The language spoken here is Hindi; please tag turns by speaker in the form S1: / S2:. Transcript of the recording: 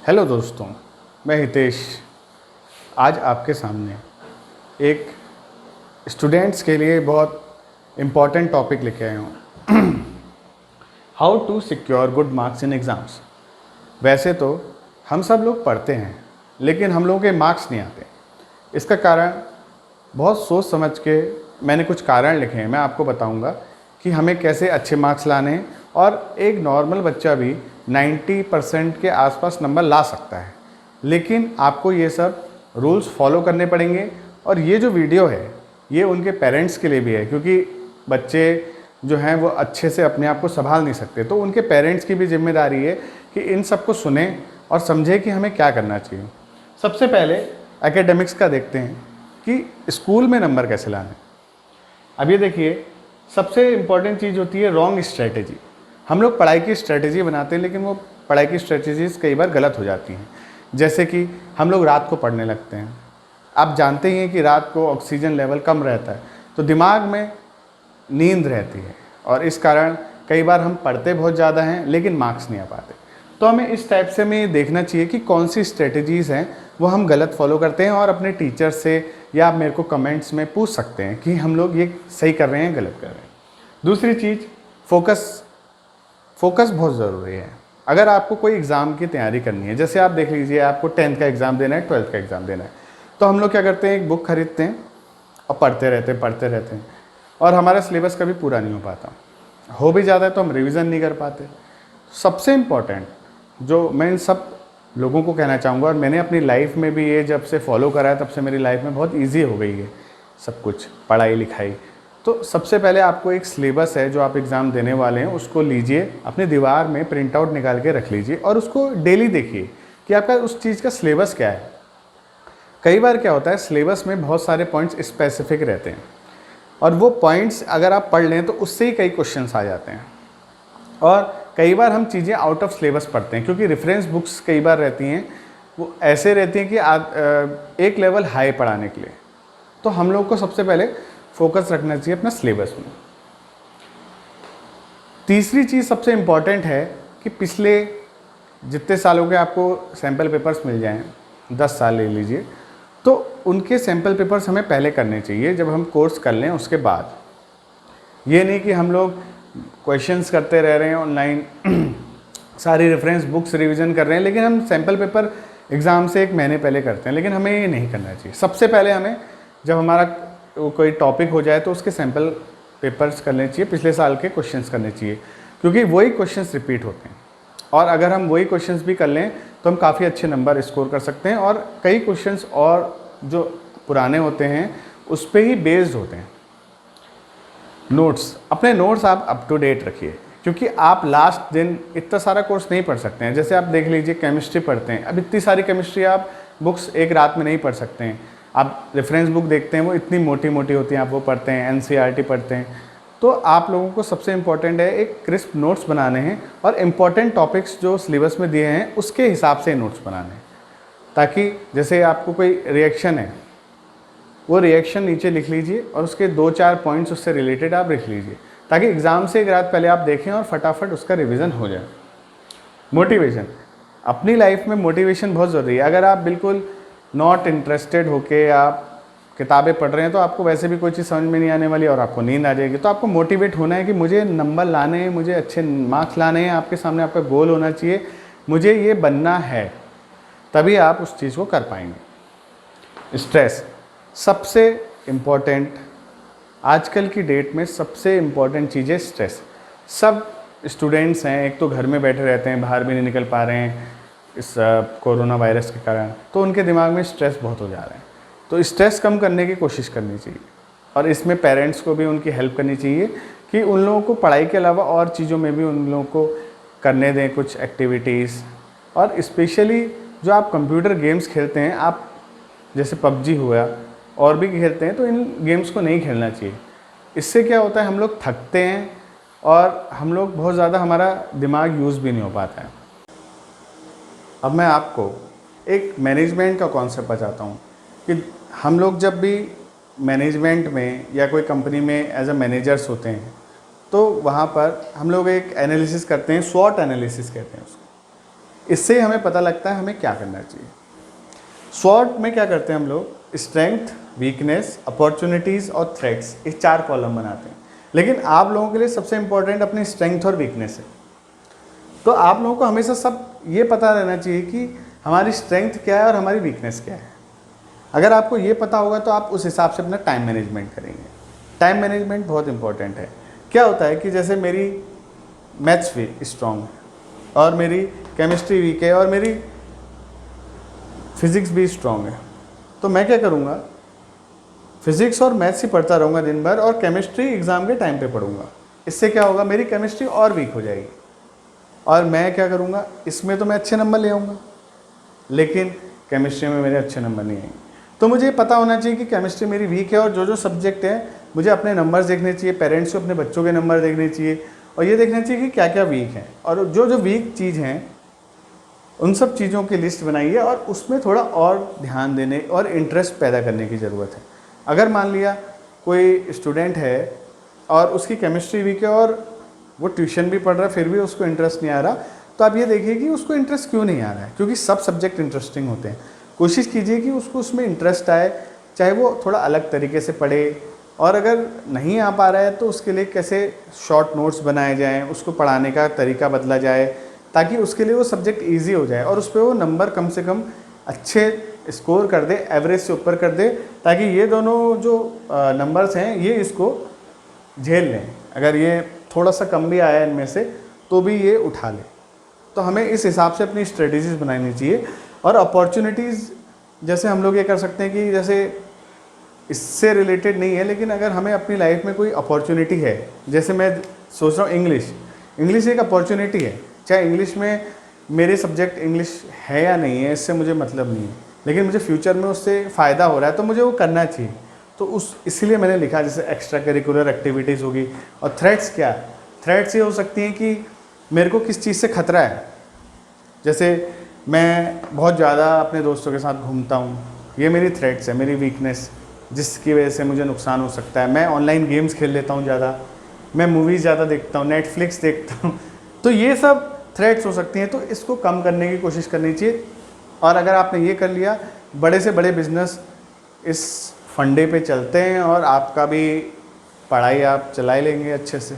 S1: हेलो दोस्तों, मैं हितेश आज आपके सामने एक स्टूडेंट्स के लिए बहुत इम्पॉर्टेंट टॉपिक लेके आया हूँ। How to secure good marks in exams. वैसे तो हम सब लोग पढ़ते हैं लेकिन हम लोगों के मार्क्स नहीं आते। इसका कारण बहुत सोच समझ के मैंने कुछ कारण लिखे हैं। मैं आपको बताऊंगा कि हमें कैसे अच्छे मार्क्स लाने हैं और एक नॉर्मल बच्चा भी 90% के आसपास नंबर ला सकता है, लेकिन आपको ये सब रूल्स फॉलो करने पड़ेंगे। और ये जो वीडियो है ये उनके पेरेंट्स के लिए भी है, क्योंकि बच्चे जो हैं वो अच्छे से अपने आप को संभाल नहीं सकते। तो उनके पेरेंट्स की भी जिम्मेदारी है कि इन सबको सुने और समझे कि हमें क्या करना चाहिए। सबसे पहले एकेडमिक्स का देखते हैं कि स्कूल में नंबर कैसे लाने। अब ये देखिए, सबसे इम्पॉर्टेंट चीज़ होती है रॉन्ग स्ट्रैटेजी। हम लोग पढ़ाई की स्ट्रैटेजी बनाते हैं लेकिन वो पढ़ाई की स्ट्रैटेजीज़ कई बार गलत हो जाती हैं। जैसे कि हम लोग रात को पढ़ने लगते हैं। आप जानते ही हैं कि रात को ऑक्सीजन लेवल कम रहता है तो दिमाग में नींद रहती है और इस कारण कई बार हम पढ़ते बहुत ज़्यादा हैं लेकिन मार्क्स नहीं आ पाते। तो हमें इस टाइप से हमें देखना चाहिए कि कौन सी स्ट्रेटजीज़ हैं वो हम गलत फॉलो करते हैं, और अपने टीचर से या आप मेरे को कमेंट्स में पूछ सकते हैं कि हम लोग ये सही कर रहे हैं गलत कर रहे हैं। दूसरी चीज़, फोकस बहुत ज़रूरी है। अगर आपको कोई एग्ज़ाम की तैयारी करनी है, जैसे आप देख लीजिए आपको 10th का एग्ज़ाम देना है, 12th का एग्ज़ाम देना है, तो हम लोग क्या करते हैं, एक बुक खरीदते हैं और पढ़ते रहते हैं और हमारा सिलेबस कभी पूरा नहीं हो पाता। हो भी जाता है तो हम रिवीजन नहीं कर पाते। सबसे इम्पॉर्टेंट जो मैं इन सब लोगों को कहना चाहूँगा, और मैंने अपनी लाइफ में भी ये जब से फॉलो करा है तब से मेरी लाइफ में बहुत ईजी हो गई है सब कुछ, पढ़ाई लिखाई। तो सबसे पहले आपको एक सिलेबस है जो आप एग्ज़ाम देने वाले हैं उसको लीजिए, अपने दीवार में प्रिंट आउट निकाल के रख लीजिए और उसको डेली देखिए कि आपका उस चीज़ का सिलेबस क्या है। कई बार क्या होता है, सिलेबस में बहुत सारे पॉइंट्स स्पेसिफिक रहते हैं और वो पॉइंट्स अगर आप पढ़ लें तो उससे ही कई क्वेश्चंस आ जाते हैं। और कई बार हम चीज़ें आउट ऑफ सिलेबस पढ़ते हैं क्योंकि रेफरेंस बुक्स कई बार रहती हैं वो ऐसे रहती हैं कि एक लेवल हाई पढ़ाने के लिए। तो हम लोग को सबसे पहले फोकस रखना चाहिए अपना सिलेबस में। तीसरी चीज़ सबसे इम्पॉर्टेंट है कि पिछले जितने सालों के आपको सैम्पल पेपर्स मिल जाएं, 10 साल ले लीजिए, तो उनके सैम्पल पेपर्स हमें पहले करने चाहिए जब हम कोर्स कर लें उसके बाद। ये नहीं कि हम लोग क्वेश्चंस करते रह रहे हैं ऑनलाइन, सारी रेफरेंस बुक्स रिवीजन कर रहे हैं, लेकिन हम सैम्पल पेपर एग्ज़ाम से 1 महीने पहले करते हैं। लेकिन हमें ये नहीं करना चाहिए। सबसे पहले हमें जब हमारा कोई टॉपिक हो जाए तो उसके सैम्पल पेपर्स करने चाहिए, पिछले साल के क्वेश्चंस करने चाहिए, क्योंकि वही क्वेश्चंस रिपीट होते हैं। और अगर हम वही क्वेश्चंस भी कर लें तो हम काफ़ी अच्छे नंबर स्कोर कर सकते हैं। और कई क्वेश्चंस और जो पुराने होते हैं उस पर ही बेस्ड होते हैं। अपने नोट्स आप अप टू डेट रखिए, क्योंकि आप लास्ट दिन इतना सारा कोर्स नहीं पढ़ सकते हैं। जैसे आप देख लीजिए केमिस्ट्री पढ़ते हैं, अब इतनी सारी केमिस्ट्री आप बुक्स एक रात में नहीं पढ़ सकते हैं। आप रेफरेंस बुक देखते हैं वो इतनी मोटी मोटी होती हैं, आप वो पढ़ते हैं, एनसीईआरटी पढ़ते हैं। तो आप लोगों को सबसे इम्पॉर्टेंट है एक क्रिस्प नोट्स बनाने हैं और इम्पॉर्टेंट टॉपिक्स जो सिलेबस में दिए हैं उसके हिसाब से नोट्स बनाने हैं, ताकि जैसे आपको कोई रिएक्शन है वो रिएक्शन नीचे लिख लीजिए और उसके 2-4 पॉइंट्स उससे रिलेटेड आप लिख लीजिए, ताकि एग्ज़ाम से एक रात पहले आप देखें और फटाफट उसका रिवीजन हो जाए। मोटिवेशन, अपनी लाइफ में मोटिवेशन बहुत ज़रूरी है। अगर आप बिल्कुल नॉट इंटरेस्टेड होके आप किताबें पढ़ रहे हैं तो आपको वैसे भी कोई चीज़ समझ में नहीं आने वाली और आपको नींद आ जाएगी। तो आपको मोटिवेट होना है कि मुझे नंबर लाने हैं, मुझे अच्छे मार्क्स लाने हैं। आपके सामने आपका गोल होना चाहिए, मुझे ये बनना है, तभी आप उस चीज़ को कर पाएंगे। स्ट्रेस सबसे इम्पॉर्टेंट, आजकल की डेट में सबसे इम्पॉर्टेंट चीज़ है स्ट्रेस। सब स्टूडेंट्स हैं, एक तो घर में बैठे रहते हैं, बाहर भी नहीं निकल पा रहे हैं इस कोरोना वायरस के कारण, तो उनके दिमाग में स्ट्रेस बहुत हो जा रहा है। तो स्ट्रेस कम करने की कोशिश करनी चाहिए और इसमें पेरेंट्स को भी उनकी हेल्प करनी चाहिए कि उन लोगों को पढ़ाई के अलावा और चीज़ों में भी उन लोगों को करने दें कुछ एक्टिविटीज़। और स्पेशली जो आप कंप्यूटर गेम्स खेलते हैं, आप जैसे पबजी हुआ और भी खेलते हैं, तो इन गेम्स को नहीं खेलना चाहिए। इससे क्या होता है, हम लोग थकते हैं और हम लोग बहुत ज़्यादा, हमारा दिमाग यूज़ भी नहीं हो पाता है। अब मैं आपको एक मैनेजमेंट का कॉन्सेप्ट बताता हूँ कि हम लोग जब भी मैनेजमेंट में या कोई कंपनी में एज अ मैनेजर्स होते हैं तो वहाँ पर हम लोग एक एनालिसिस करते हैं, स्वॉट एनालिसिस कहते हैं उसको। इससे हमें पता लगता है हमें क्या करना चाहिए। स्वॉट में क्या करते हैं हम लोग, स्ट्रेंथ, वीकनेस, अपॉर्चुनिटीज़ और थ्रेट्स, ये 4 कॉलम बनाते हैं। लेकिन आप लोगों के लिए सबसे इंपॉर्टेंट अपनी स्ट्रेंथ और वीकनेस है। तो आप लोगों को हमेशा सब ये पता रहना चाहिए कि हमारी स्ट्रेंथ क्या है और हमारी वीकनेस क्या है। अगर आपको ये पता होगा तो आप उस हिसाब से अपना टाइम मैनेजमेंट करेंगे। टाइम मैनेजमेंट बहुत इंपॉर्टेंट है। क्या होता है कि जैसे मेरी मैथ्स भी स्ट्रॉन्ग है और मेरी केमिस्ट्री वीक है और मेरी फिज़िक्स भी स्ट्रॉन्ग है, तो मैं क्या करूँगा, फिज़िक्स और मैथ्स ही पढ़ता रहूँगा दिन भर और केमिस्ट्री एग्ज़ाम के टाइम पे पढ़ूँगा। इससे क्या होगा, मेरी केमिस्ट्री और वीक हो जाएगी और मैं क्या करूँगा, इसमें तो मैं अच्छे नंबर ले आऊँगा लेकिन केमिस्ट्री में मेरे अच्छे नंबर नहीं आएंगे। तो मुझे पता होना चाहिए कि केमिस्ट्री मेरी वीक है और जो जो सब्जेक्ट है मुझे अपने नंबर्स देखने चाहिए, पेरेंट्स को अपने बच्चों के नंबर देखने चाहिए और ये देखना चाहिए कि क्या क्या वीक है और जो जो वीक चीज़ हैं उन सब चीज़ों की लिस्ट बनाइए और उसमें थोड़ा और ध्यान देने और इंटरेस्ट पैदा करने की ज़रूरत है। अगर मान लिया कोई स्टूडेंट है और उसकी केमिस्ट्री वीक है और वो ट्यूशन भी पढ़ रहा है फिर भी उसको इंटरेस्ट नहीं आ रहा, तो आप ये देखिए कि उसको इंटरेस्ट क्यों नहीं आ रहा है, क्योंकि सब सब्जेक्ट इंटरेस्टिंग होते हैं। कोशिश कीजिए कि उसको उसमें इंटरेस्ट आए, चाहे वो थोड़ा अलग तरीके से पढ़े और अगर नहीं आ पा रहा है तो उसके लिए कैसे शॉर्ट नोट्स बनाए जाएँ, उसको पढ़ाने का तरीका बदला जाए ताकि उसके लिए वो सब्जेक्ट ईजी हो जाए और उस पर वो नंबर कम से कम अच्छे स्कोर कर दे, एवरेज से ऊपर कर दे, ताकि ये दोनों जो नंबर्स हैं ये इसको झेल लें। अगर ये थोड़ा सा कम भी आया इनमें से तो भी ये उठा ले। तो हमें इस हिसाब से अपनी स्ट्रेटजीज बनानी चाहिए। और अपॉर्चुनिटीज़ जैसे हम लोग ये कर सकते हैं कि जैसे इससे रिलेटेड नहीं है लेकिन अगर हमें अपनी लाइफ में कोई अपॉर्चुनिटी है, जैसे मैं सोच रहा हूँ इंग्लिश एक अपॉर्चुनिटी है, चाहे इंग्लिश में मेरे सब्जेक्ट इंग्लिश है या नहीं है इससे मुझे मतलब नहीं है, लेकिन मुझे फ्यूचर में उससे फ़ायदा हो रहा है तो मुझे वो करना चाहिए। तो इसलिए मैंने लिखा, जैसे एक्स्ट्रा करिकुलर एक्टिविटीज़ होगी। और थ्रेट्स क्या है, थ्रेट्स ये हो सकती हैं कि मेरे को किस चीज़ से खतरा है, जैसे मैं बहुत ज़्यादा अपने दोस्तों के साथ घूमता हूँ, ये मेरी थ्रेट्स है, मेरी वीकनेस जिसकी वजह से मुझे नुकसान हो सकता है। मैं ऑनलाइन गेम्स खेल लेता हूँ ज़्यादा, मैं मूवीज़ ज़्यादा देखता हूँ, नेटफ्लिक्स देखता हूँ, तो ये सब थ्रेट्स हो सकती हैं। तो इसको कम करने की कोशिश करनी चाहिए। और अगर आपने ये कर लिया, बड़े से बड़े बिजनेस इस फंडे पे चलते हैं और आपका भी पढ़ाई आप चला ही लेंगे अच्छे से।